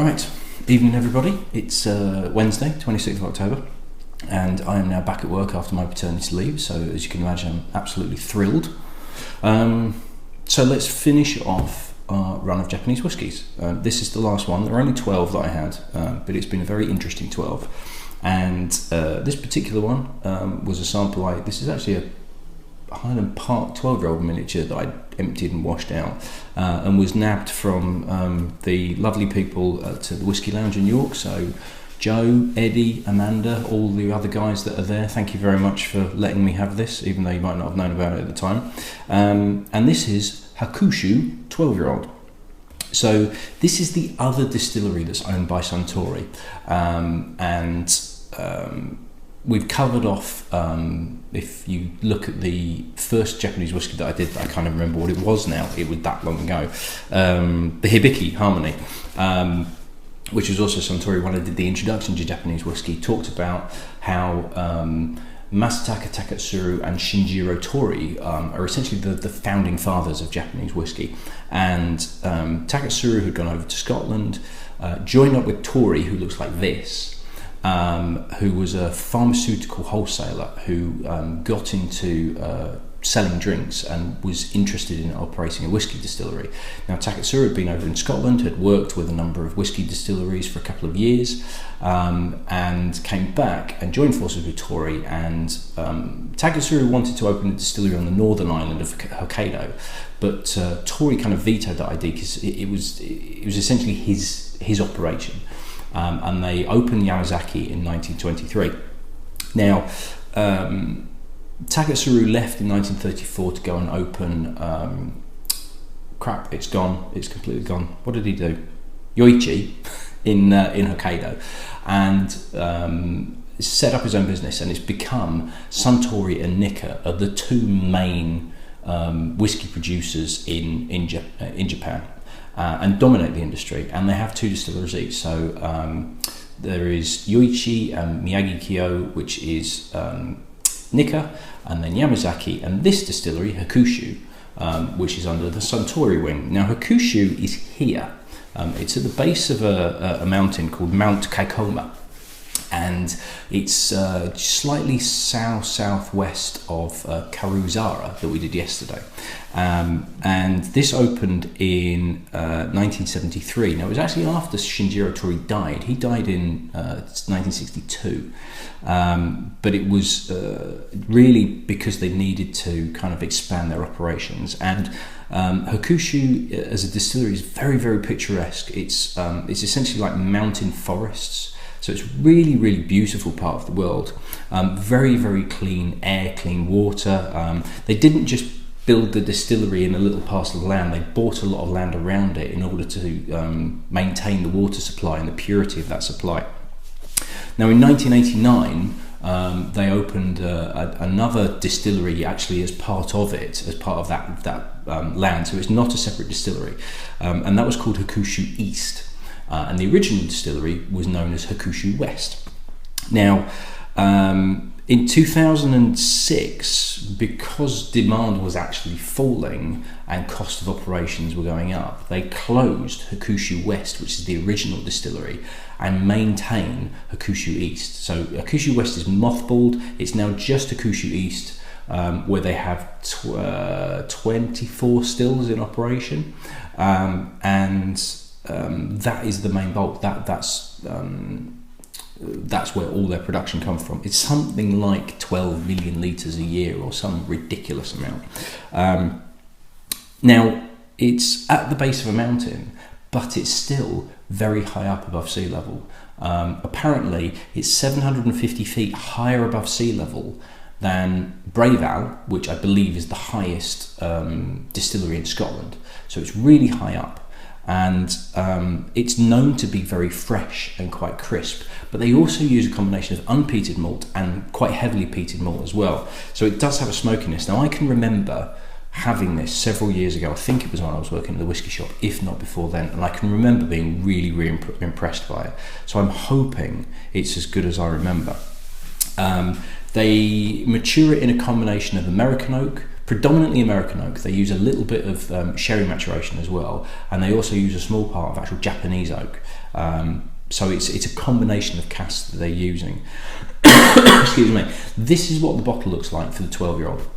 Right, evening everybody. It's Wednesday, 26th of October, and I am now back at work after my paternity leave, so as you can imagine I'm absolutely thrilled. So let's finish off our run of Japanese whiskies. This is the last one. There are only 12 that I had, but it's been a very interesting 12. And this particular one was a sample. This is actually a Highland Park 12-year-old miniature that I emptied and washed out, and was nabbed from the lovely people at the Whisky Lounge in York. So Joe, Eddie, Amanda, all the other guys that are there, thank you very much for letting me have this, even though you might not have known about it at the time. And this is Hakushu 12-year-old. So this is the other distillery that's owned by Suntory, we've covered off, if you look at the first Japanese whiskey that I did, I can't even remember what it was now, it was that long ago, the Hibiki Harmony, which was also Suntory. When I did the introduction to Japanese whiskey, talked about how Masataka Takatsuru and Shinjiro Tori are essentially the founding fathers of Japanese whiskey. And Takatsuru had gone over to Scotland, joined up with Tori, who looks like this, who was a pharmaceutical wholesaler who got into selling drinks and was interested in operating a whiskey distillery. Now Takatsuru had been over in Scotland, had worked with a number of whiskey distilleries for a couple of years, and came back and joined forces with Tori, and Takatsuru wanted to open a distillery on the northern island of Hokkaido, but Tori kind of vetoed that idea because it was essentially his operation. And they opened Yamazaki in 1923. Now, Takatsuru left in 1934 to go and open, it's gone, it's completely gone. What did he do? Yoichi in Hokkaido, and set up his own business, and it's become Suntory and Nikka are the two main whiskey producers in Japan. And dominate the industry, and they have two distilleries each. So there is Yoichi and Miyagi-Kyo, which is Nikka, and then Yamazaki, and this distillery, Hakushu, which is under the Suntory wing. Now Hakushu is here. It's at the base of a mountain called Mount Kaikoma, and it's slightly southwest of Karuzara that we did yesterday. And this opened in 1973. Now it was actually after Shinjiro Tori died. He died in 1962, but it was really because they needed to kind of expand their operations. And Hakushu as a distillery is very, very picturesque. It's essentially like mountain forests. So it's really, really beautiful part of the world. Very, very clean air, clean water. They didn't just build the distillery in a little parcel of land. They bought a lot of land around it in order to maintain the water supply and the purity of that supply. Now in 1989, they opened another distillery actually as part of it, as part of that land. So it's not a separate distillery. And that was called Hakushu East. And the original distillery was known as Hakushu West. Now, in 2006, because demand was actually falling and cost of operations were going up, they closed Hakushu West, which is the original distillery, and maintain Hakushu East. So Hakushu West is mothballed. It's now just Hakushu East, where they have 24 stills in operation, that is the main bulk. That's where all their production comes from. It's something like 12 million litres a year or some ridiculous amount. Now, it's at the base of a mountain, but it's still very high up above sea level. Apparently, it's 750 feet higher above sea level than Breval, which I believe is the highest distillery in Scotland. So it's really high up. And it's known to be very fresh and quite crisp, but they also use a combination of unpeated malt and quite heavily peated malt as well, so it does have a smokiness. Now I can remember having this several years ago. I think it was when I was working at the whiskey shop, if not before then, and I can remember being really, really impressed by it. So I'm hoping it's as good as I remember. They mature it in a combination of American oak, predominantly American oak. They use a little bit of sherry maturation as well, and they also use a small part of actual Japanese oak. So it's a combination of casks that they're using. Excuse me. This is what the bottle looks like for the 12-year-old.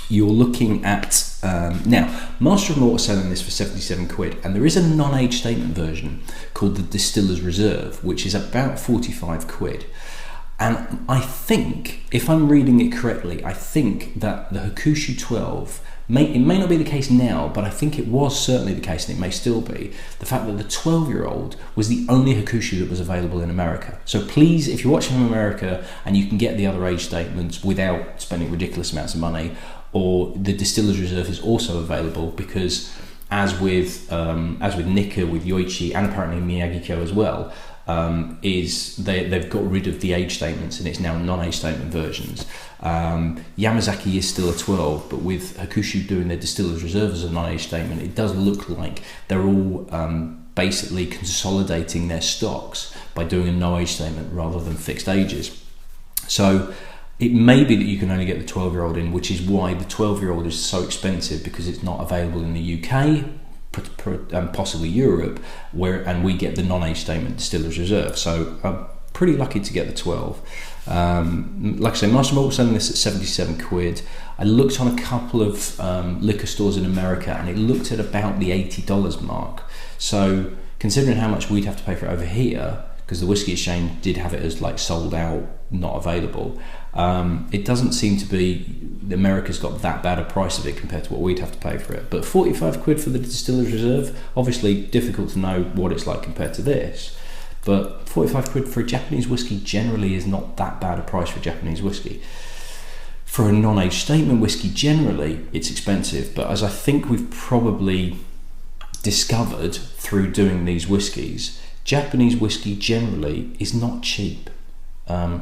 You're looking at now, Master of Malt are selling this for 77 quid, and there is a non-age statement version called the Distiller's Reserve, which is about 45 quid. And I think, if I'm reading it correctly, I think that the Hakushu 12, it may not be the case now, but I think it was certainly the case, and it may still be, the fact that the 12-year-old was the only Hakushu that was available in America. So please, if you're watching from America and you can get the other age statements without spending ridiculous amounts of money, or the Distiller's Reserve is also available, because as with Nikka, with Yoichi, and apparently Miyagi-Ko as well, they've got rid of the age statements and it's now non-age statement versions. Yamazaki is still a 12, but with Hakushu doing their Distiller's Reserve as a non-age statement, it does look like they're all basically consolidating their stocks by doing a no-age statement rather than fixed ages. So it may be that you can only get the 12-year-old in, which is why the 12-year-old is so expensive, because it's not available in the UK, possibly Europe, and we get the non-age statement Distiller's Reserve. So I'm pretty lucky to get the 12. Like I say, Master Malt was selling this at 77 quid. I looked on a couple of liquor stores in America, and it looked at about the $80 mark. So considering how much we'd have to pay for it over here, because the Whisky Exchange did have it as like sold out, not available, it doesn't seem to be America's got that bad a price of it compared to what we'd have to pay for it. But 45 quid for the Distiller's Reserve, obviously difficult to know what it's like compared to this, but 45 quid for a Japanese whiskey generally is not that bad a price for Japanese whiskey. For a non-age statement whiskey generally it's expensive, but as I think we've probably discovered through doing these whiskies, Japanese whiskey generally is not cheap.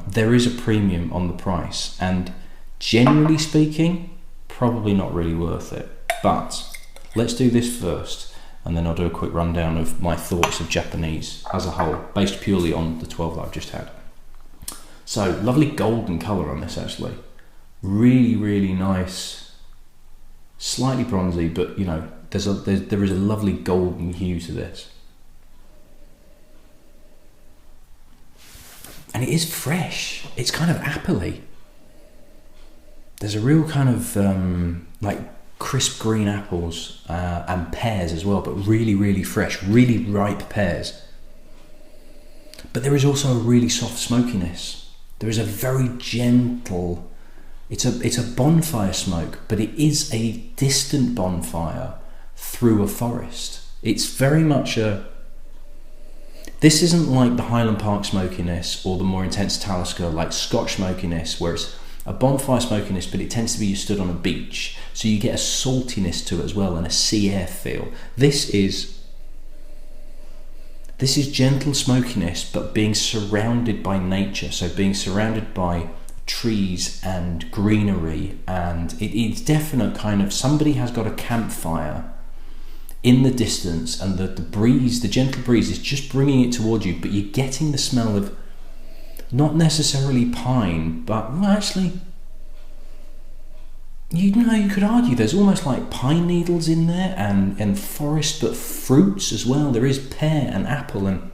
There is a premium on the price, and generally speaking, probably not really worth it. But let's do this first, and then I'll do a quick rundown of my thoughts of Japanese as a whole, based purely on the 12 that I've just had. So, lovely golden colour on this actually. Really, really nice. Slightly bronzy, but you know, there is a lovely golden hue to this. And it is fresh. It's kind of appley. There's a real kind of like crisp green apples and pears as well, but really, really fresh, really ripe pears. But there is also a really soft smokiness. There is a very gentle, it's a bonfire smoke, but it is a distant bonfire through a forest. It's very much this isn't like the Highland Park smokiness or the more intense Talisker, like Scotch smokiness, where it's a bonfire smokiness, but it tends to be you stood on a beach. So you get a saltiness to it as well and a sea air feel. This is gentle smokiness, but being surrounded by nature. So being surrounded by trees and greenery, and it's definite kind of, somebody has got a campfire in the distance, and the breeze, the gentle breeze is just bringing it towards you, but you're getting the smell of not necessarily pine, but well, actually, you could argue there's almost like pine needles in there, and forest, but fruits as well. There is pear and apple, and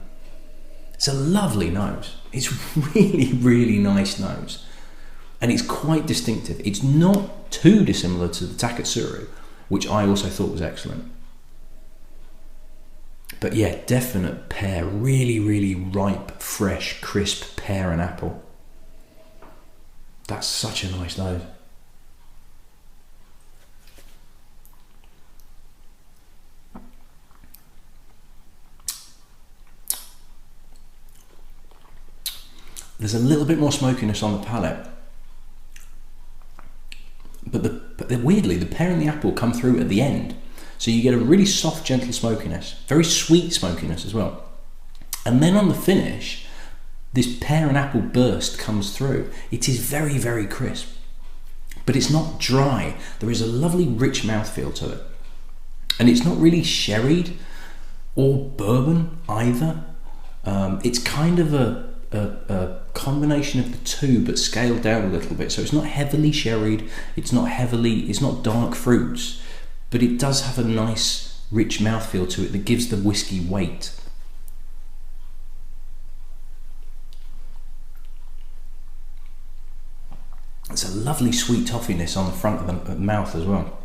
it's a lovely nose. It's really, really nice nose, and it's quite distinctive. It's not too dissimilar to the Takatsuru, which I also thought was excellent. But yeah, definite pear, really, really ripe, fresh, crisp pear and apple. That's such a nice nose. There's a little bit more smokiness on the palate, but weirdly, the pear and the apple come through at the end. So you get a really soft, gentle smokiness, very sweet smokiness as well. And then on the finish, this pear and apple burst comes through. It is very, very crisp, but it's not dry. There is a lovely, rich mouthfeel to it. And it's not really sherried or bourbon either. It's kind of a combination of the two, but scaled down a little bit. So it's not heavily sherried, it's not dark fruits, but it does have a nice, rich mouthfeel to it that gives the whiskey weight. lovely sweet toffiness on the front of the mouth as well.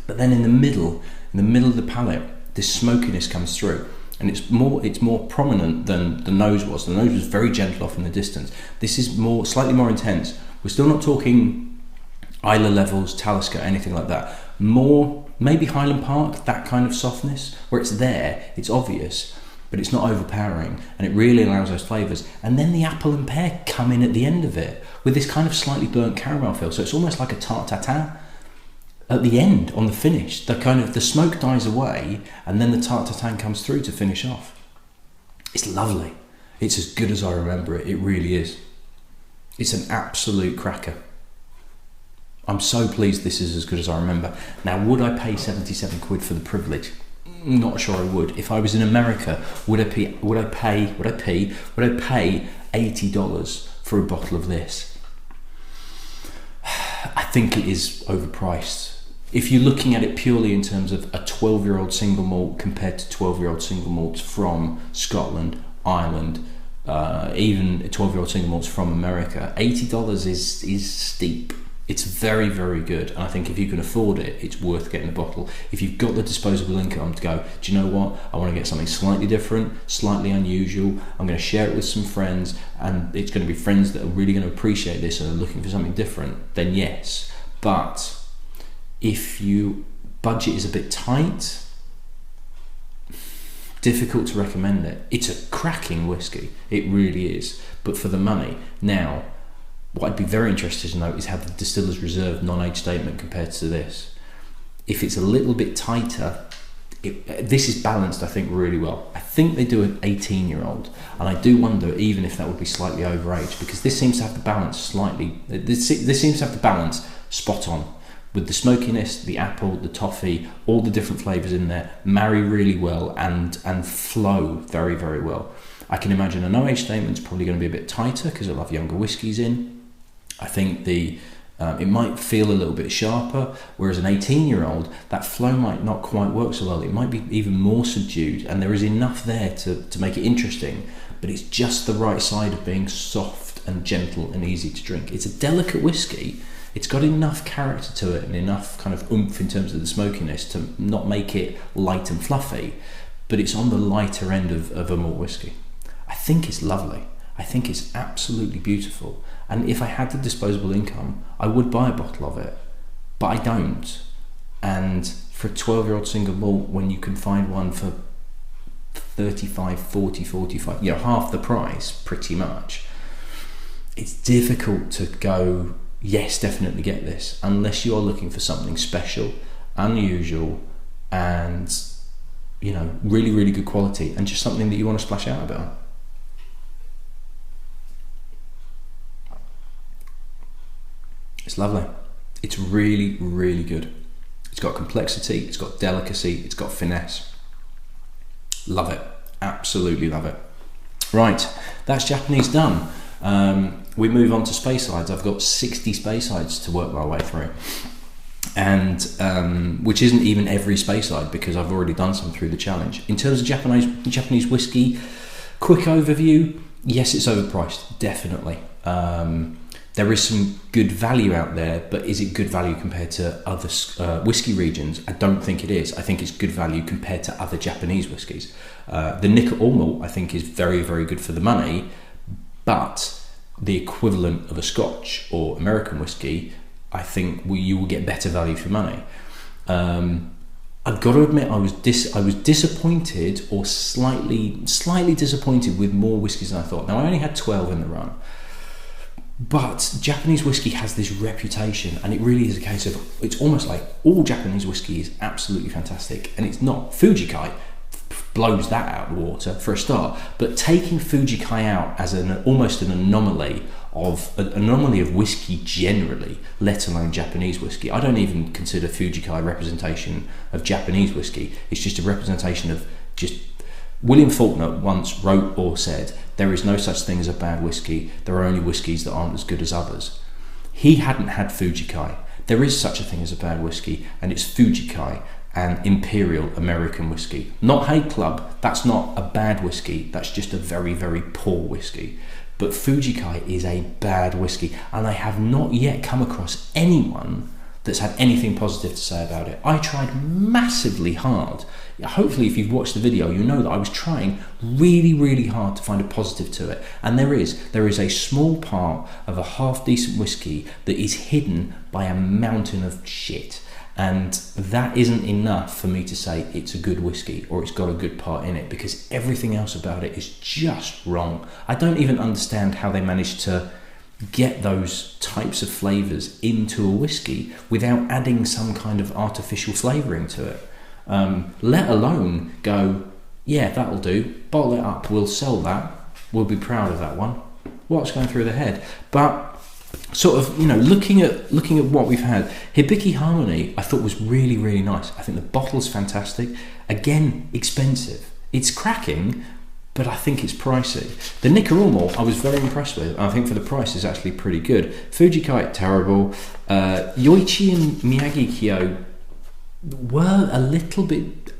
But then in the middle of the palate, this smokiness comes through, and it's more prominent than the nose was. The nose was very gentle off in the distance. This is slightly more intense. We're still not talking Isla levels, Talisker, anything like that. More maybe Highland Park, that kind of softness, where it's there, it's obvious, but it's not overpowering, and it really allows those flavours. And then the apple and pear come in at the end of it with this kind of slightly burnt caramel feel. So it's almost like a tarte tatin at the end on the finish. The smoke dies away, and then the tarte tatin comes through to finish off. It's lovely. It's as good as I remember it. It really is. It's an absolute cracker. I'm so pleased this is as good as I remember. Now, would I pay 77 quid for the privilege? Not sure I would. If I was in America, would I pay $80 for a bottle of this? I think it is overpriced. If you're looking at it purely in terms of a 12-year-old single malt compared to 12-year-old single malts from Scotland, Ireland, even 12-year-old single malts from America, $80 is steep. It's very, very good, and I think if you can afford it, it's worth getting a bottle. If you've got the disposable income to go, do you know what, I want to get something slightly different, slightly unusual, I'm going to share it with some friends, and it's going to be friends that are really going to appreciate this and are looking for something different, then yes. But if your budget is a bit tight, difficult to recommend it. It's a cracking whiskey, it really is, but for the money. Now, what I'd be very interested to know is how the Distiller's Reserve non-age statement compares to this. If it's a little bit tighter, this is balanced, I think, really well. I think they do an 18-year-old, and I do wonder even if that would be slightly overaged, because this seems to have the balance slightly. This seems to have the balance spot on, with the smokiness, the apple, the toffee, all the different flavours in there marry really well and flow very, very well. I can imagine a no-age statement's probably going to be a bit tighter because it'll have younger whiskies in. I think it might feel a little bit sharper, whereas an 18-year-old, that flow might not quite work so well. It might be even more subdued, and there is enough there to make it interesting, but it's just the right side of being soft and gentle and easy to drink. It's a delicate whiskey. It's got enough character to it and enough kind of oomph in terms of the smokiness to not make it light and fluffy, but it's on the lighter end of a malt whiskey. I think it's lovely. I think it's absolutely beautiful. And if I had the disposable income, I would buy a bottle of it, but I don't. And for a 12-year-old single malt, when you can find one for 35, 40, 45, half the price, pretty much, it's difficult to go, yes, definitely get this, unless you are looking for something special, unusual, and really, really good quality, and just something that you want to splash out a bit on. It's lovely. It's really, really good. It's got complexity, it's got delicacy, it's got finesse. Love it. Absolutely love it. Right, that's Japanese done. We move on to Speysides. I've got 60 Speysides to work my way through. And which isn't even every Speyside, because I've already done some through the challenge. In terms of Japanese whiskey, quick overview, yes, it's overpriced, definitely. There is some good value out there, but is it good value compared to other whiskey regions? I don't think it is. I think it's good value compared to other Japanese whiskies. The Nikka All Malt, I think, is very, very good for the money, but the equivalent of a Scotch or American whiskey, I think you will get better value for money. I've got to admit, I was disappointed, or slightly disappointed with more whiskies than I thought. Now, I only had 12 in the run. But Japanese whiskey has this reputation, and it really is a case of, it's almost like all Japanese whiskey is absolutely fantastic, and it's not. Fujikai blows that out of the water for a start, but taking Fujikai out as almost an anomaly of whiskey generally, let alone Japanese whiskey. I don't even consider Fujikai a representation of Japanese whiskey. It's just a representation of just. William Faulkner once wrote or said, there is no such thing as a bad whiskey, there are only whiskies that aren't as good as others. He hadn't had Fujikai. There is such a thing as a bad whiskey, and it's Fujikai, an Imperial American whiskey. Not Hay Club, that's not a bad whiskey, that's just a very, very poor whiskey. But Fujikai is a bad whiskey, and I have not yet come across anyone that's had anything positive to say about it. I tried massively hard. Hopefully if you've watched the video, you know that I was trying really, really hard to find a positive to it. And there is a small part of a half decent whiskey that is hidden by a mountain of shit. And that isn't enough for me to say it's a good whiskey or it's got a good part in it, because everything else about it is just wrong. I don't even understand how they managed to get those types of flavours into a whiskey without adding some kind of artificial flavouring to it. Let alone go, yeah, that'll do, bottle it up, we'll sell that, we'll be proud of that one. What's going through their head? But sort of, looking at what we've had, Hibiki Harmony I thought was really, really nice. I think the bottle's fantastic. Again, expensive. It's cracking, but I think it's pricey. The Nicaraguan I was very impressed with. I think for the price is actually pretty good. Fujikai, terrible. Yoichi and Miyagi Kyo were a little bit...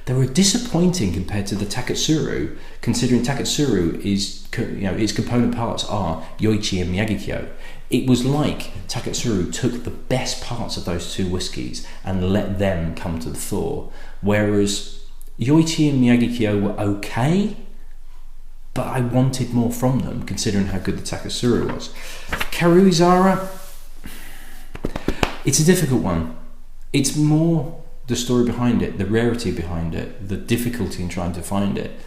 They were disappointing compared to the Takatsuru, considering Takatsuru is, its component parts are Yoichi and Miyagi-Kyo. It was like Takatsuru took the best parts of those two whiskies and let them come to the fore, whereas Yoichi and Miyagi-Kyo were okay, but I wanted more from them, considering how good the Takatsuru was. Karuizara, it's a difficult one. It's more the story behind it, the rarity behind it, the difficulty in trying to find it.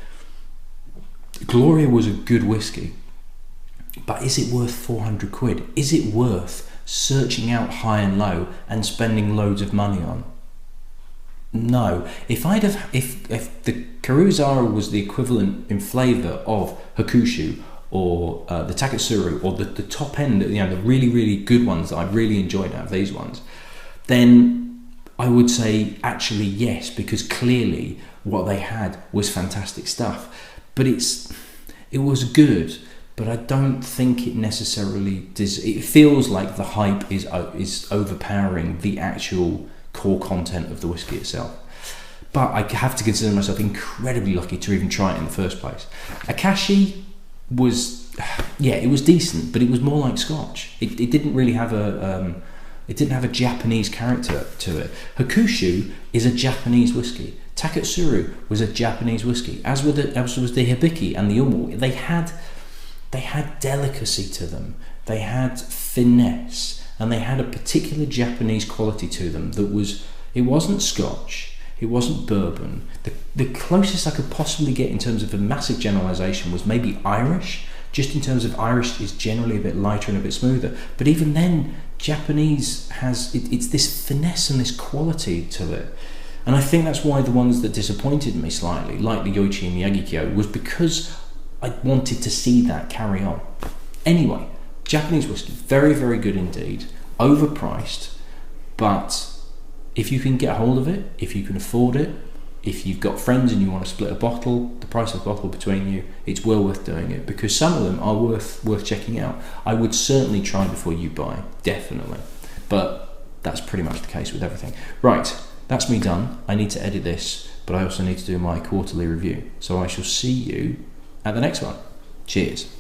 Gloria was a good whiskey, but is it worth 400 quid? Is it worth searching out high and low and spending loads of money on? No. If the Karuizara was the equivalent in flavour of Hakushu or the Takatsuru, or the top end, the really, really good ones that I really enjoyed out of these ones, then I would say actually yes, because clearly what they had was fantastic stuff. But it was good, but I don't think it necessarily it feels like the hype is overpowering the actual core content of the whiskey itself. But I have to consider myself incredibly lucky to even try it in the first place. Akashi was, it was decent, but it was more like Scotch. It didn't really have it didn't have a Japanese character to it. Hakushu is a Japanese whiskey. Takatsuru was a Japanese whiskey, as was the Hibiki and the Umu. They had delicacy to them. They had finesse, and they had a particular Japanese quality to them it wasn't Scotch, it wasn't bourbon. The closest I could possibly get in terms of a massive generalisation was maybe Irish, just in terms of Irish is generally a bit lighter and a bit smoother. But even then, Japanese has, it's this finesse and this quality to it. And I think that's why the ones that disappointed me slightly, like the Yoichi and Miyagi-Kyo, was because I wanted to see that carry on. Anyway, Japanese whiskey, very, very good indeed. Overpriced, but if you can get hold of it, if you can afford it, if you've got friends and you want to split a bottle, the price of a bottle between you, it's well worth doing it, because some of them are worth checking out. I would certainly try before you buy, definitely. But that's pretty much the case with everything. Right, that's me done. I need to edit this, but I also need to do my quarterly review. So I shall see you at the next one. Cheers.